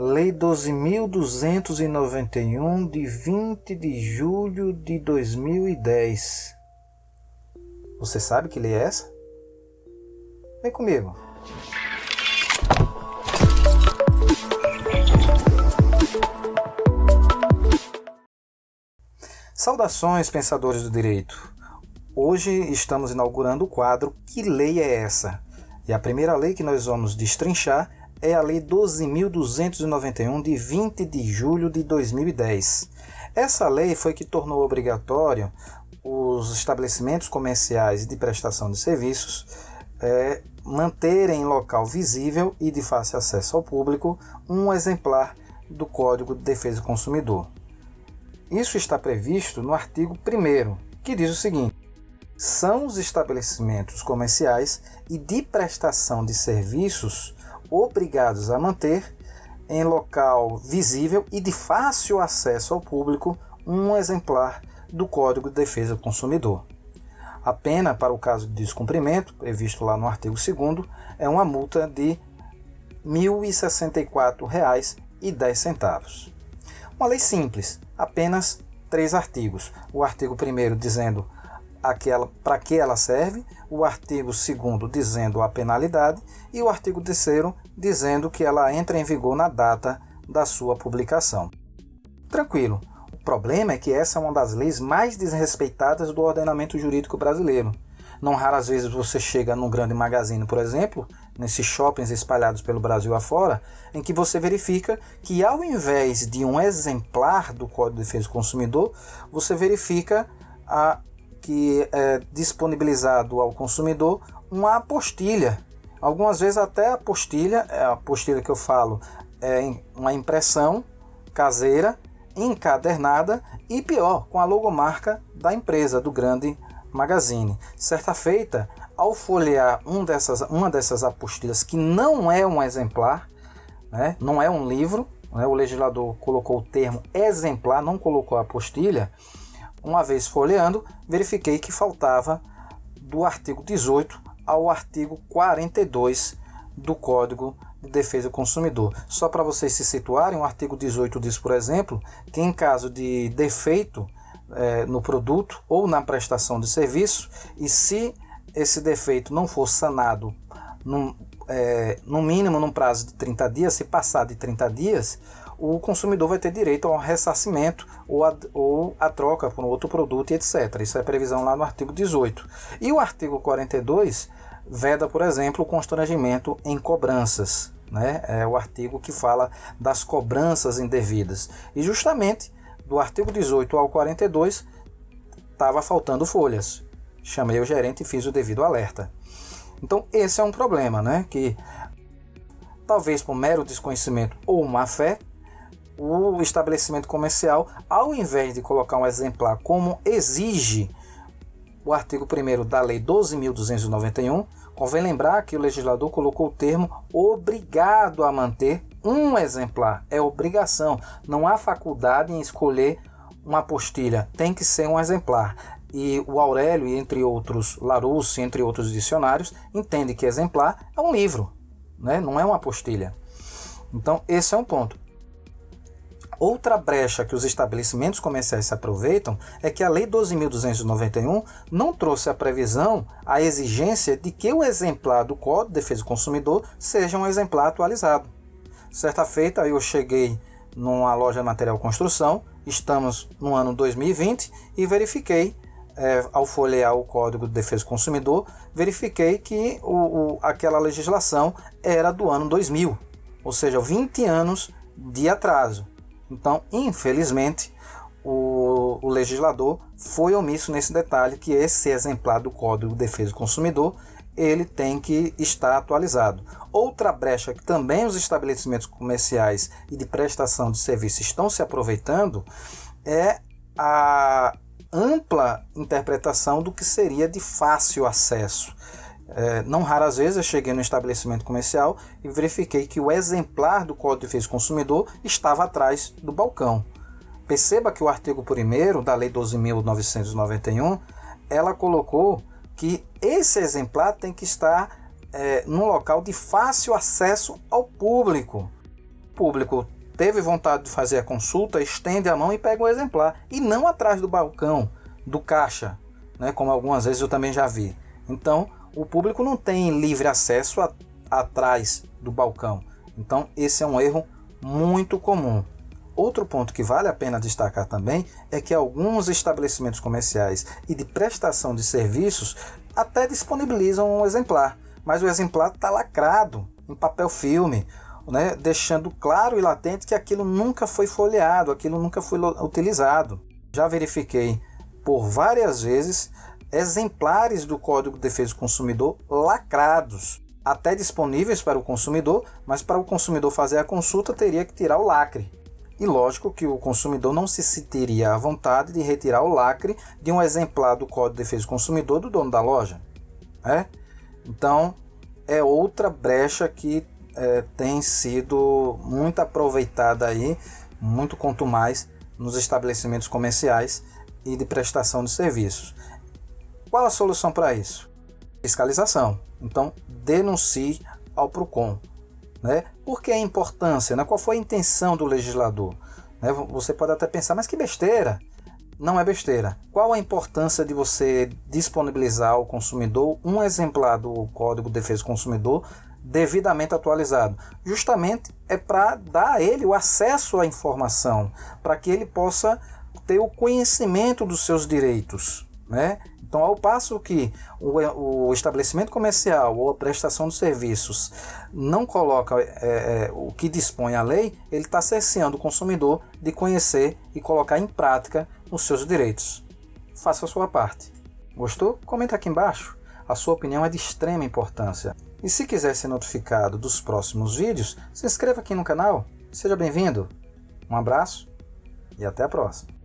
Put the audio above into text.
Lei 12.291, de 20 de julho de 2010. Você sabe que lei é essa? Vem comigo. Saudações, pensadores do direito. Hoje estamos inaugurando o quadro Que Lei é Essa? E a primeira lei que nós vamos destrinchar é a Lei 12.291, de 20 de julho de 2010. Essa lei foi que tornou obrigatório os estabelecimentos comerciais de prestação de serviços manterem em local visível e de fácil acesso ao público um exemplar do Código de Defesa do Consumidor. Isso está previsto no artigo 1º, que diz o seguinte: são os estabelecimentos comerciais e de prestação de serviços obrigados a manter em local visível e de fácil acesso ao público um exemplar do Código de Defesa do Consumidor. A pena para o caso de descumprimento, previsto lá no artigo 2º, é uma multa de R$ 1.064,10. Uma lei simples, apenas 3 artigos. O artigo 1º dizendo para que ela serve, o artigo 2º dizendo a penalidade e o artigo 3º dizendo que ela entra em vigor na data da sua publicação. Tranquilo. O problema é que essa é uma das leis mais desrespeitadas do ordenamento jurídico brasileiro. Não raras vezes você chega num grande magazine, por exemplo, nesses shoppings espalhados pelo Brasil afora, em que você verifica que ao invés de um exemplar do Código de Defesa do Consumidor, você verifica que é disponibilizado ao consumidor uma apostilha. Algumas vezes até a apostilha que eu falo é uma impressão caseira, encadernada e pior, com a logomarca da empresa, do grande magazine. Certa feita, ao folhear uma dessas apostilhas, que não é um exemplar, né, não é um livro, né, o legislador colocou o termo exemplar, não colocou a apostilha. Uma vez folheando, verifiquei que faltava do artigo 18 ao artigo 42 do Código de Defesa do Consumidor. Só para vocês se situarem, o artigo 18 diz, por exemplo, que em caso de defeito no produto ou na prestação de serviço, e se esse defeito não for sanado no mínimo num prazo de 30 dias, se passar de 30 dias, o consumidor vai ter direito ao ressarcimento ou a troca por um outro produto e etc. Isso é previsão lá no artigo 18. E o artigo 42 veda, por exemplo, o constrangimento em cobranças, né? É o artigo que fala das cobranças indevidas. E justamente do artigo 18 ao 42 estava faltando folhas. Chamei o gerente e fiz o devido alerta. Então esse é um problema, né? Que talvez por mero desconhecimento ou má fé, o estabelecimento comercial, ao invés de colocar um exemplar como exige o artigo 1º da Lei 12.291, convém lembrar que o legislador colocou o termo obrigado a manter um exemplar. É obrigação, não há faculdade em escolher uma apostilha, tem que ser um exemplar. E o Aurélio, entre outros, Larousse, entre outros dicionários, entende que exemplar é um livro, né? Não é uma apostilha. Então esse é um ponto. Outra brecha que os estabelecimentos comerciais se aproveitam é que a Lei 12.291 não trouxe a previsão, a exigência de que o exemplar do Código de Defesa do Consumidor seja um exemplar atualizado. Certa feita, eu cheguei numa loja de material de construção, estamos no ano 2020 e verifiquei, ao folhear o Código de Defesa do Consumidor, verifiquei que aquela legislação era do ano 2000, ou seja, 20 anos de atraso. Então, infelizmente, o legislador foi omisso nesse detalhe, que esse exemplar do Código de Defesa do Consumidor ele tem que estar atualizado. Outra brecha que também os estabelecimentos comerciais e de prestação de serviço estão se aproveitando é a ampla interpretação do que seria de fácil acesso. Não raras vezes eu cheguei no estabelecimento comercial e verifiquei que o exemplar do Código de Defesa do Consumidor estava atrás do balcão. Perceba que o artigo 1º da Lei 12.991, ela colocou que esse exemplar tem que estar num local de fácil acesso ao público. público teve vontade de fazer a consulta, estende a mão e pega o exemplar, e não atrás do balcão, do caixa, né, como algumas vezes eu também já vi. Então, o público não tem livre acesso atrás do balcão. Então, esse é um erro muito comum. Outro ponto que vale a pena destacar também é que alguns estabelecimentos comerciais e de prestação de serviços até disponibilizam um exemplar, mas o exemplar está lacrado em papel filme, né, deixando claro e latente que aquilo nunca foi folheado, aquilo nunca foi utilizado. Já verifiquei por várias vezes exemplares do Código de Defesa do Consumidor lacrados, até disponíveis para o consumidor, mas para o consumidor fazer a consulta teria que tirar o lacre. E lógico que o consumidor não se sentiria à vontade de retirar o lacre de um exemplar do Código de Defesa do Consumidor do dono da loja, né? Então, é outra brecha que tem sido muito aproveitada aí, muito quanto mais nos estabelecimentos comerciais e de prestação de serviços. Qual a solução para isso? Fiscalização. Então, denuncie ao Procon, né? Por que a importância? Né? Qual foi a intenção do legislador? Né? Você pode até pensar, mas que besteira! Não é besteira. Qual a importância de você disponibilizar ao consumidor um exemplar do Código de Defesa do Consumidor devidamente atualizado? Justamente é para dar a ele o acesso à informação, para que ele possa ter o conhecimento dos seus direitos, né? Então, ao passo que o estabelecimento comercial ou a prestação de serviços não coloca o que dispõe a lei, ele está cerceando o consumidor de conhecer e colocar em prática os seus direitos. Faça a sua parte. Gostou? Comenta aqui embaixo. A sua opinião é de extrema importância. E se quiser ser notificado dos próximos vídeos, se inscreva aqui no canal. Seja bem-vindo. Um abraço e até a próxima.